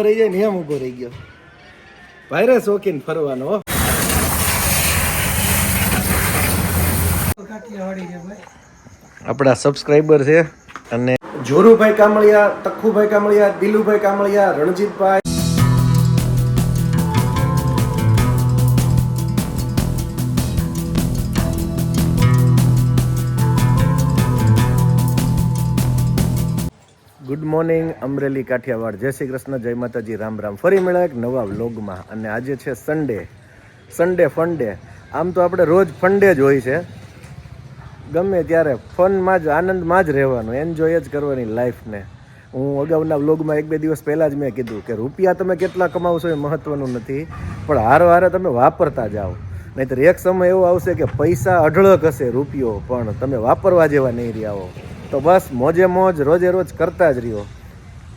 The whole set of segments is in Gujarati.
રહી જાય ને એમ ઊભો રહી ગયો. ભાઈરે શોખીન ફરવાનો. આપણા સબસ્ક્રાઈબર છે અને જોરુભાઈ કામળિયા, તખુભાઈ કામળિયા, દિલુભાઈ કામળિયા, રણજીતભાઈ. Good morning Amreli Kathiyawad. જય શ્રી કૃષ્ણ, જય માતાજી, રામ રામ. ફરી મળ્યા એક નવા વ્લોગમાં. અને આજે છે સન્ડે ફન ડે. આમ તો આપણે રોજ ફન ડે જ હોય છે, ગમે ત્યારે ફનમાં જ આનંદમાં જ રહેવાનું, એન્જોય જ કરવાની લાઈફને. હું અગાઉના વ્લોગમાં 1-2 દિવસ પહેલાં જ મેં કીધું કે રૂપિયા તમે કેટલા કમાવશો એ મહત્ત્વનું નથી, પણ હારે તમે વાપરતા જાઓ. નહીંતર એક સમય એવો આવશે કે પૈસા અઢળક હશે, રૂપિયો, પણ તમે વાપરવા જેવા નહીં રહ્યા. તો બસ મોજે મોજ રોજે રોજ કરતા જ રહ્યો.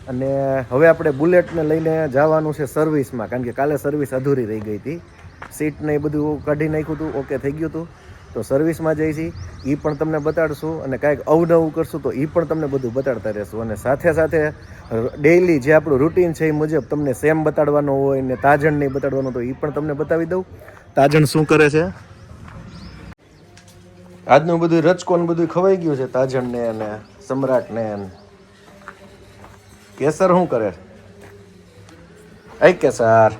અને હવે આપણે બુલેટને લઈને જવાનું છે સર્વિસમાં, કારણ કે કાલે સર્વિસ અધૂરી રહી ગઈ હતી. સીટને એ બધું કાઢી નાખ્યું હતું, ઓકે થઈ ગયું હતું. તો સર્વિસમાં જઈશી, એ પણ તમને બતાડશું. અને કાંઈક અવનવું કરશું તો એ પણ તમને બધું બતાડતા રહેશું. અને સાથે સાથે ડેઈલી જે આપણું રૂટીન છે એ મુજબ તમને સેમ બતાડવાનો હોય ને તાજણ નહીં બતાડવાનો, તો એ પણ તમને બતાવી દઉં. તાજણ શું કરે છે આજનું બધું રચકોન બધું ખવાઈ ગયું છે. તાજણને અને સમ્રાટને કેસર શું કરે? કેસર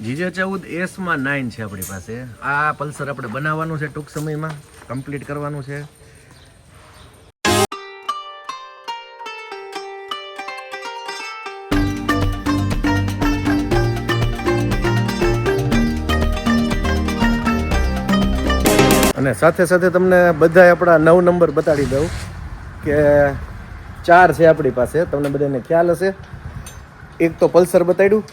GJ14 S માં 9 છે આપણી પાસે. આ પલ્સર આપણે બનાવવાનું છે, ટૂંક સમયમાં કમ્પ્લીટ કરવાનું છે. અને સાથે સાથે તમને બધા આપણા 9 નંબર બતાડી દઉં કે 4 છે આપણી પાસે. તમને બધાને ખ્યાલ હશે. એક તો પલ્સર બતાડ્યું,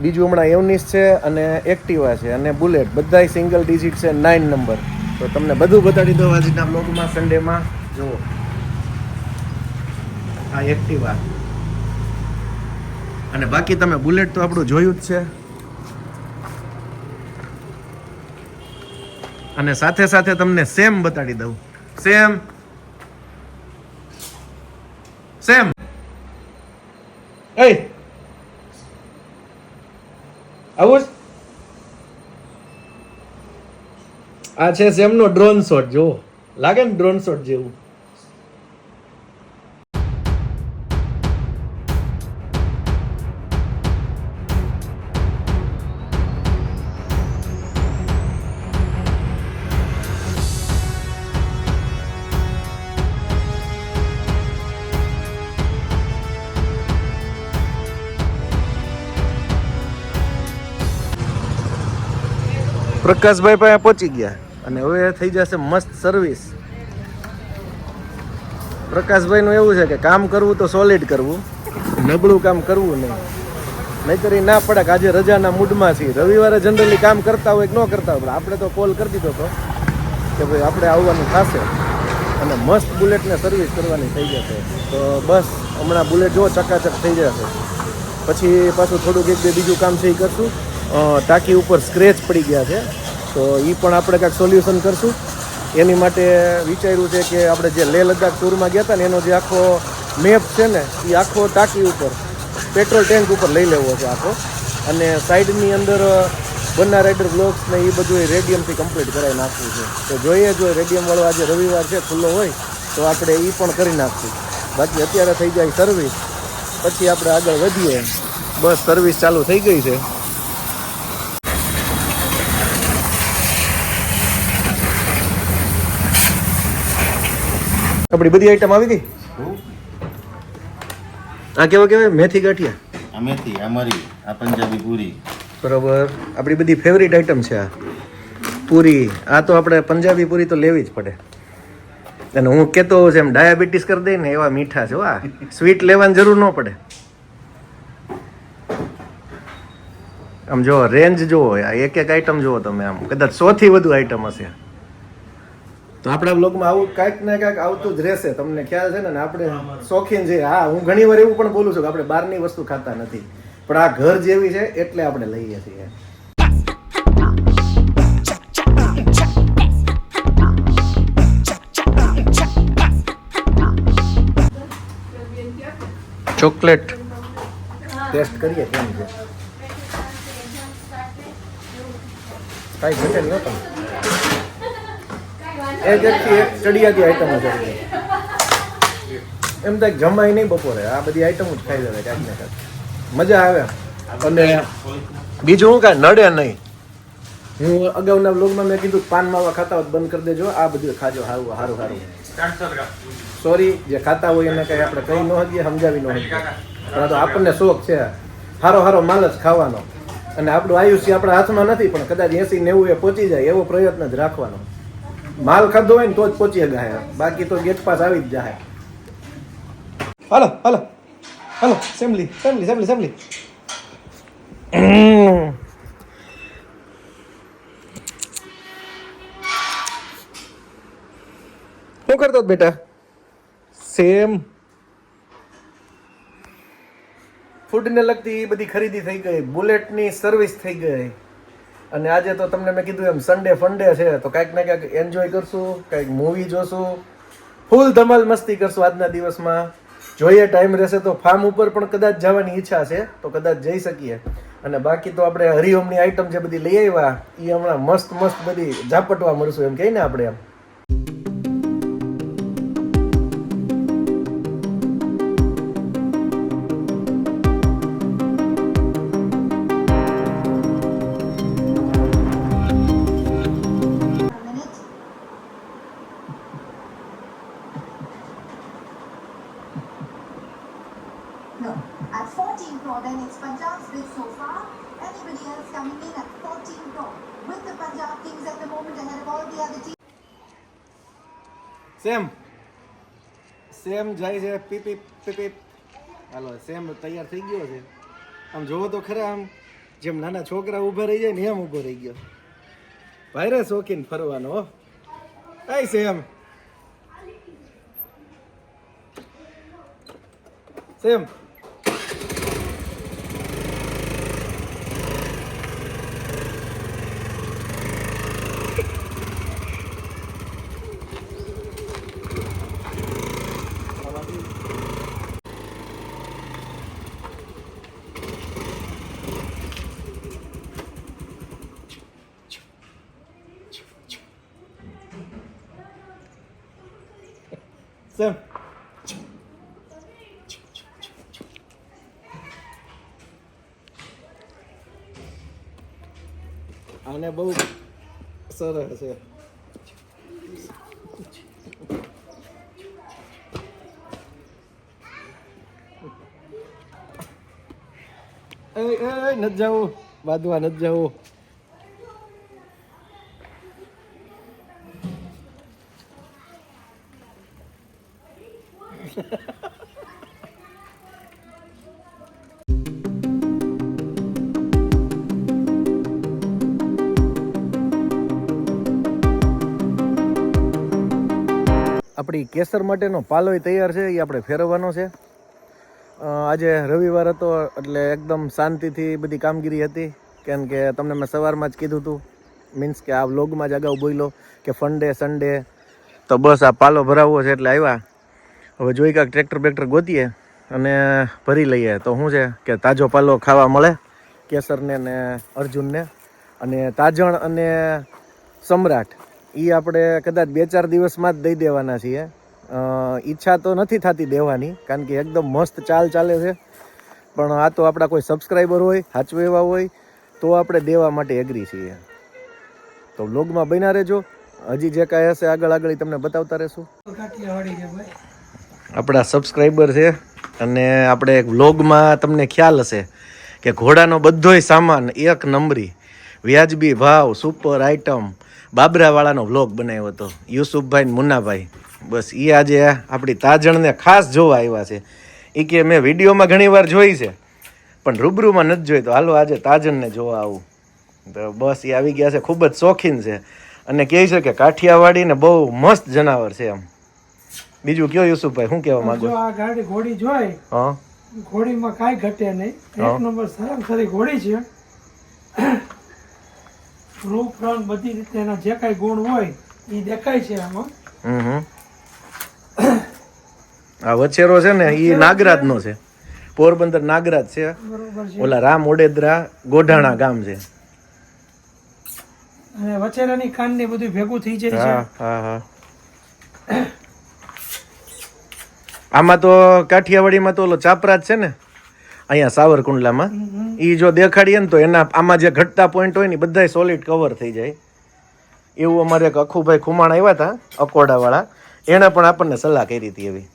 બીજું હમણાં એવનિસ છે, અને એક્ટિવા છે, અને બુલેટ. બધાય સિંગલ ડિજિટ છે, 9 નંબર. તો તમને બધું બતાડી દઉં આજના બ્લોગમાં, સન્ડેમાં. જુઓ આ એક્ટિવા, અને બાકી તમે બુલેટ તો આપણું જોયું જ છે. અને સાથે સાથે તમને સેમ બતાડી દઉં. સેમ આવું આ છે સેમનો ડ્રોન શોટ. જો લાગે ને ડ્રોન શોટ જેવું. પ્રકાશભાઈ પાસે પહોંચી ગયા અને હવે થઈ જશે મસ્ત સર્વિસ. પ્રકાશભાઈનું એવું છે કે કામ કરવું તો સોલિડ કરવું, નબળું કામ કરવું નહીં. નહીંતર એ ના પડે કે આજે રજાના મૂડમાં છીએ. રવિવારે જનરલી કામ કરતા હોય કે ન કરતા હોય, આપણે તો કોલ કરી દીધો હતો કે ભાઈ આપણે આવવાનું થશે અને મસ્ત બુલેટને સર્વિસ કરવાની થઈ જશે. તો બસ હમણાં બુલેટ જો ચકાચક થઈ જશે. પછી પાછું થોડુંક 1-2 બીજું કામ છે એ કરશું. ટાંકી ઉપર સ્ક્રેચ પડી ગયા છે, તો એ પણ આપણે કાંઈક સોલ્યુશન કરશું. એની માટે વિચાર્યું છે કે આપણે જે લેહ લદ્દાખ ટૂરમાં ગયા હતા ને એનો જે આખો મેપ છે ને એ આખો ટાંકી ઉપર, પેટ્રોલ ટેન્ક ઉપર લઈ લેવો છે આખો. અને સાઈડની અંદર બન્ના રાઇડર બ્લોક્સ ને એ બધું રેડિયમથી કમ્પ્લીટ કરાવી નાખવું છે. તો જોઈએ રેડિયમવાળો આજે રવિવાર છે, ખુલ્લો હોય તો આપણે એ પણ કરી નાખશું. બાકી અત્યારે થઈ જાય સર્વિસ, પછી આપણે આગળ વધીએ. બસ સર્વિસ ચાલુ થઈ ગઈ છે. આપણી બધી આઈટમ આવી ગઈ. આ કેવા કેવાય? મેથી ગાંઠિયા. આ મેથી, આ મરી, આ પંજાબી પૂરી. બરોબર, આપણી બધી ફેવરિટ આઈટમ છે. આ પૂરી, આ તો આપણે પંજાબી પૂરી તો લેવી જ પડે. અને હું કહેતો હોઉં છું એમ ડાયાબિટીસ કરી દઈ ને એવા મીઠા છે હો આ સ્વીટ લેવાની જરૂર ન પડે. આમ જો રેન્જ જુઓ એક એક આઈટમ જુઓ તમે આમ કદાચ 100 થી વધુ આઈટમ હશે. તો આપણા બ્લોગમાં આવું કાંઈક ને કાંઈક આવતું જ રહેશે, તમને ખ્યાલ છે ને. આપણે શોખીન છે. હા, હું ઘણી વાર એવું પણ બોલું છું કે આપણે બહારની વસ્તુ ખાતા નથી, પણ આ ઘર જેવી છે એટલે આપણે લઈએ છીએ. ચોકલેટ ટેસ્ટ કરીએ કેમ છે. કાંઈ ઘટે ન તમે એક ચડિયાતી આઈટમ છે. એમ તો જમાય નહીં બપોરે, આ બધી આઈટમ જ ખાઈ લેવાય કાંઈક ને કાંઈક, મજા આવે. અને બીજું હું કાંઈ નડે નહીં. હું અગાઉના બ્લોગમાં મેં કીધું પાન માવા ખાતા હોય બંધ કરી દેજો, આ બધું ખાજો. સારું સારું. સોરી, જે ખાતા હોય એને કંઈ આપણે કહી ન શકીએ, સમજાવી ન શકીએ, પણ તો આપણને શોખ છે સારો માલ જ ખાવાનો. અને આપણું આયુષ્ય આપણા હાથમાં નથી, પણ કદાચ 80-90 એ પહોંચી જાય એવો પ્રયત્ન જ રાખવાનો. માલ ખાધો હોય ને તો જ પહોંચી ગયા, બાકી તો ગેટ પાસ આવી જ જાય. હાલો હાલો હાલો, સેમલી. શું કરતો બેટા? સેમ ફૂડને લગતી બધી ખરીદી થઈ ગઈ, બુલેટની સર્વિસ થઈ ગઈ. અને આજે તો તમને મેં કીધું એમ સન્ડે ફંડે છે, તો કાંઈક ને કાંઈક એન્જોય કરશું, કાંઈક મૂવી જોશું, ફૂલ ધમાલ મસ્તી કરશું આજના દિવસમાં. જોઈએ ટાઈમ રહેશે તો ફાર્મ ઉપર પણ કદાચ જવાની ઈચ્છા છે, તો કદાચ જઈ શકીએ. અને બાકી તો આપણે હરિઓમની આઈટમ જે બધી લઈ આવ્યા એ હમણાં મસ્ત બધી ઝાપટવા મળશું એમ કહીને આપણે એમ. No, at 14 crore, then it's Punjab's bid so far. Anybody else coming in at 14 crore with the Punjab Kings at the moment ahead of all the other teams. Same જાય છે પીપી. હાલો, સેમ તૈયાર થઈ ગયો છે. આમ જોવો તો ખરા, આમ જેમ નાના છોકરા ઊભા રહી જાય ને એમ ઊભો રહી ગયો. ભાઈ રે શોખીન ફરવાનો હો. કઈ સેમ સેમ આને બહુ સરસ છે. નથી જવું, બાંધવા નથી જવું. આપણી કેસર માટેનો પાલોય તૈયાર છે, એ આપણે ફેરવવાનો છે. આજે રવિવાર હતો એટલે એકદમ શાંતિથી બધી કામગીરી હતી, કેમ કે તમને મેં સવારમાં જ કીધું હતું, મીન્સ કે આ વ્લોગમાં જ અગાઉ બોલ્યો કે ફંડે સન્ડે તો બસ આ પાલો ભરાવવો છે એટલે આવ્યા. હવે જોઈ કાંઈક ટ્રેક્ટર બેક્ટર ગોતીએ અને ભરી લઈએ તો શું છે કે તાજો પાલો ખાવા મળે કેસરને ને અર્જુનને. અને તાજણ અને સમ્રાટ એ આપણે કદાચ 2-4 દિવસમાં જ દઈ દેવાના છીએ. ઈચ્છા તો નથી થતી દેવાની, કારણ કે એકદમ મસ્ત ચાલે છે, પણ આ તો આપણા કોઈ સબસ્ક્રાઈબર હોય, સાચવે એવા હોય તો આપણે દેવા માટે એગ્રી છીએ. તો વ્લોગમાં બન્યા રહેજો, હજી જે કાંઈ હશે આગળ તમને બતાવતા રહેશું. આપણા સબસ્ક્રાઈબર છે અને આપણે એક વ્લોગમાં તમને ખ્યાલ હશે કે ઘોડાનો બધોય સામાન 1 નંબરી વ્યાજબી ભાવ સુપર આઈટમ બાબરાવાળાનો વ્લોગ બનાવ્યો હતો યુસુફભાઈ ને મુન્નાભાઈ. બસ એ આજે આપણી તાજણને ખાસ જોવા આવ્યા છે. એ કે મેં વિડીયોમાં ઘણી વાર જોઈ છે પણ રૂબરૂમાં નથી જોઈ, તો હાલો આજે તાજણને જોવા આવું. તો બસ એ આવી ગયા છે, ખૂબ જ શોખીન છે અને કહે છે કે કાઠિયાવાડીને બહુ મસ્ત જનાવર છે એમ. બીજું કયો યુસુફભાઈ, શું કહેવા માંગો? જો આ ગાડી ઘોડી જોઈ, હા ઘોડીમાં કાંઈ ઘટે નહીં. એક નંબર સારામાં સારી ઘોડી છે. રૂપ રંગ બધી રીતે એના જે કાંઈ ગુણ હોય એ દેખાય છે આમાં. હમ. આ વછેરો છે ને એ નાગરાજનો છે, પોરબંદર નાગરાજ છે. બરોબર છે. ઓલા રામ ઓડેદરા ગોઢાણા ગામ છે. અને વચેરાની કાન ને બધું ભેગું થઈ જાય હા છે. હા હા. આમાં તો કાઠિયાવાડીમાં તો ઓલો ચાપરાજ છે ને અહીંયા સાવરકુંડલામાં, એ જો દેખાડીએ ને તો એના આમાં જે ઘટતા પોઈન્ટ હોય ને બધાય સોલિડ કવર થઈ જાય. એવું અમારે એક અખુભાઈ ખુમાણ આવ્યા હતા અકોડાવાળા, એણે પણ આપણને સલાહ કરી હતી એવી.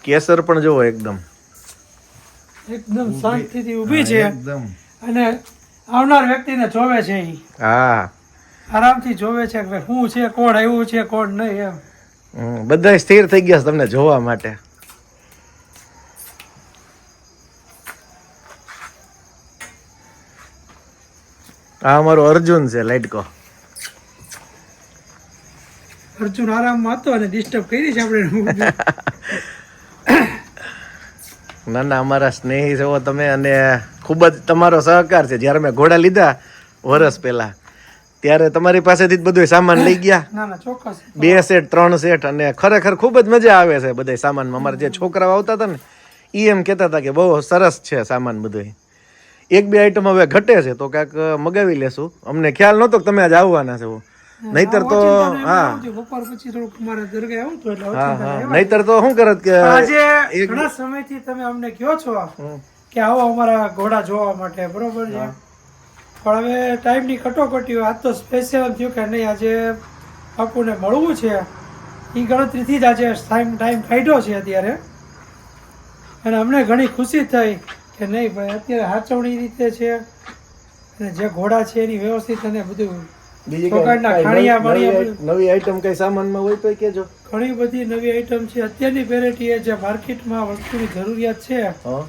કેસર પણ જોવો એકદમ એકદમ શાંતિથી ઊભી છે એકદમ અને આવનાર વ્યક્તિને જોવે છે. ઈ હા. આરામથી જોવે છે કે શું છે, કોણ આવ્યું છે, કોણ નહીં એમ. બધાય સ્થિર થઈ ગયા છે તમને જોવા માટે. આ અમારો અર્જુન છે લાઈટકો. અર્જુન આરામમાં હતો અને ડિસ્ટર્બ કરી છે આપણે. ના ના, અમારા સ્નેહી છો તમે અને ખૂબ જ તમારો સહકાર છે. જ્યારે મેં ઘોડા લીધા વર્ષ પહેલા ત્યારે તમારી પાસેથી જ બધું સામાન લઈ ગયા. ના ના ચોક્કસ. 2 સેટ 3 સેટ અને ખરેખર ખૂબ જ મજા આવે છે બધા સામાનમાં. અમારા જે છોકરાઓ આવતા હતા ને એ એમ કહેતા હતા કે બહુ સરસ છે સામાન બધું. 1-2 આઈટમ હવે ઘટે છે તો કાંઈક મગાવી લેશું. અમને ખ્યાલ નહોતો કે તમે આજે આવવાના છો, નહીતર તો હા બપોર પછી થોડુંક મારે દરગાહ આવું તો એટલે હા ઓચિંતા હા આવ્યા. નહીતર તો શું કરત કે આજે ઘણા સમયથી તમે અમને કહો છો કે આવો અમારા ઘોડા જોવા માટે, બરોબર છે. પણ હવે ટાઈમની કટોકટી હોય. આજ તો સ્પેશિયલ થયું કે નહીં આજે બાપુને મળવું છે. એ ગણતરીથી જ આજે ટાઈમ કાઢ્યો છે અત્યારે. અને અમને ઘણી ખુશી થઈ કે નહીં ભાઈ અત્યારે સાચવણી રીતે છે અને જે ઘોડા છે એની વ્યવસ્થિત અને બધું બીજી ચોકાટના કાંઈ ખાણિયા બાણિયા નવી આઈટમ કઈ સામાનમાં હોય તો કેજો. ઘણી બધી નવી આઈટમ છે. અત્યારની વેરાયટી જે માર્કેટમાં વસ્તુની જરૂરિયાત છે હા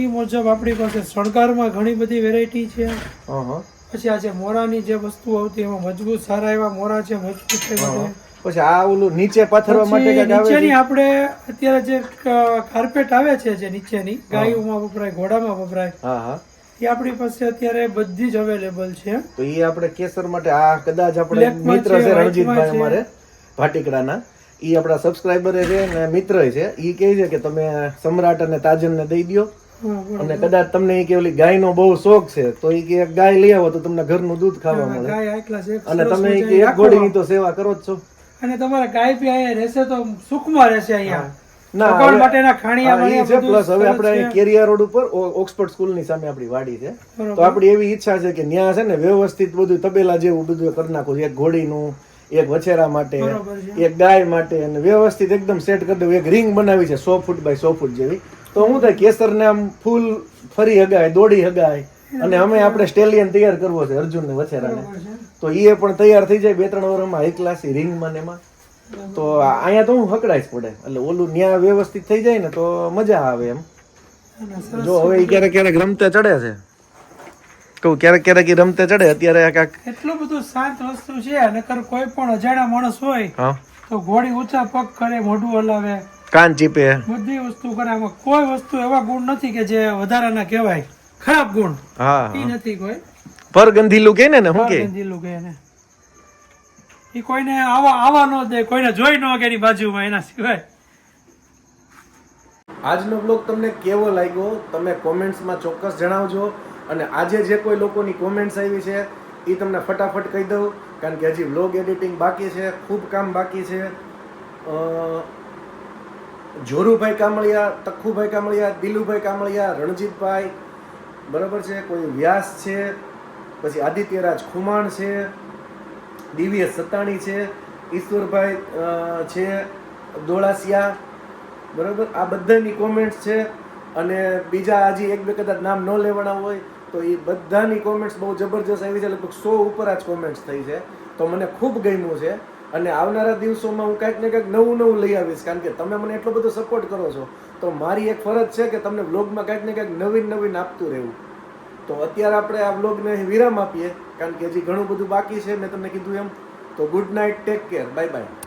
એ મુજબ આપણી પાસે શણગારમાં ઘણી બધી વેરાયટી છે. હા હા. પછી આજે મોરાની જે વસ્તુ આવતી એમાં મજબૂત સારા એવા મોરા છે, મજબૂત છે બધે. પછી આ ઓલું નીચે પાથરવા માટે પછી કાંઈક આવે નીચેની છે? આપણે અત્યારે જે કાર્પેટ આવે છે જે નીચેની ગાયોમાં વપરાય, ઘોડામાં વપરાય, હા હા. એ આપણી પાસે અત્યારે બધી જ અવેલેબલ છે. તો એ આપણે કેસર માટે આ કદાચ આપણે Black માં મિત્ર છે, છે white રણજીતભાઈ માં છે. અમારે ભાટીકડાના, એ આપણા સબસ્ક્રાઇબર છે ને મિત્ર છે. એ કહે છે કે તમે સમ્રાટ અને તાજનને દઈ દો હા, બરોબર. અને કદાચ તમને એ કે ઓલી ગાયનો બહુ શોખ છે તો એ કે એક ગાય લઈ આવો તો તમને ઘરનું દૂધ ખાવા મળે ગાય high class એક અને સરસ તમે ઈ કે મજાની એક રાખો. ઘોડીની તો સેવા કરો જ છો. અને તમારા ગાય બી અહીંયા રહેશે તો સુખમાં રહેશે અહીંયા. ના પકડ હવે- માટેના ખાણિયા હા, ઈ બાણિયા છે. બધું પ્લસ હવે સરસ આપણે અહીં છે. કેરિયા રોડ ઉપર ઓક્સફર્ડ સ્કૂલની સામે આપણી વાડી છે. બરોબર. તો આપણી એવી ઈચ્છા છે કે ત્યાં છે ને વ્યવસ્થિત બધું તબેલા જેવું બધું કરી નાખું. એક ઘોડીનું, એક વછેરા માટે, બરોબર છે. એક ગાય માટે અને વ્યવસ્થિત એકદમ સેટ કરી દઉં. એક રિંગ બનાવી છે 100 ફૂટ બાય 100 ફૂટ જેવી. તો શું થાય કેસરને આમ ફૂલ ફરી હગાય, દોડી હગાય અને અમે આપણે સ્ટેલિયન તૈયાર કરવો છે અર્જુનને વછેરાને. બરોબર છે. તો એ પણ તૈયાર થઈ જાય 2-3 વર્ષમાં હાઈ ક્લાસ રિંગમાં ને એમાં. તો અહીંયા તો હું હકડાઈ જ પડે એટલે ઓલું ન્યા વ્યવસ્થિત થઈ જાય ને તો મજા આવે એમ. અને સરસ જો હવે ઈ ક્યારેક ક્યારેક રમતે ચડે છે, કહું ક્યારેક ક્યારેક ઈ રમતે ચડે. અત્યારે કાંક એટલું બધું શાંત વસ્તુ છે. નકર કોઈ પણ અજાણ્યા માણસ હોય હા તો ઘોડી ઊંચા પગ કરે, મોઢું હલાવે, કાન ચીપે. બધી વસ્તુ કરે. આમાં કોઈ વસ્તુ એવા ગુણ નથી કે જે વધારાના કહેવાય. ખરાબ ગુણ હા એ હા. નથી કોઈ. પર ગંધીલું કે ને શું કે ગંધીલું કહે ને એ કોઈને આવા ન દે, કોઈને જોઈ ન કે એની બાજુમાં, એના સિવાય. આજનો બ્લોગ તમને કેવો લાગ્યો તમે કોમેન્ટ્સમાં ચોક્કસ જણાવજો. અને આજે જે કોઈ લોકોની કોમેન્ટ્સ આવી છે એ તમને ફટાફટ કહી દઉં કારણ કે હજી બ્લોગ એડિટિંગ બાકી છે, ખૂબ કામ બાકી છે. જોરુભાઈ કામળિયા, તખુભાઈ કામળિયા, દિલુભાઈ કામળિયા, રણજીતભાઈ, બરાબર છે, કોઈ વ્યાસ છે, પછી આદિત્યરાજ ખુમાણ છે, દિવ્યેશ સતાણી છે, ઈશ્વરભાઈ છે દોળાસિયા, બરાબર. આ બધાની કોમેન્ટ્સ છે. અને બીજા હજી 1-2 કદાચ નામ ન લેવાના હોય તો એ બધાની કોમેન્ટ્સ બહુ જબરજસ્ત આવી છે. લગભગ 100 ઉપર જ કોમેન્ટ્સ થઈ છે. તો મને ખૂબ ગમ્યું છે અને આવનારા દિવસોમાં હું કાંઈક ને કાંઈક નવું નવું લઈ આવીશ, કારણ કે તમે મને એટલો બધો સપોર્ટ કરો છો તો મારી એક ફરજ છે કે તમને વ્લોગમાં કાંઈક ને કાંઈક નવીન નવીન આપતું રહેવું. તો અત્યારે આપણે આ વ્લોગને અહીં વિરામ આપીએ, કારણ કે હજી ઘણું બધું બાકી છે, મેં તમને કીધું એમ. તો good night, take care, bye bye.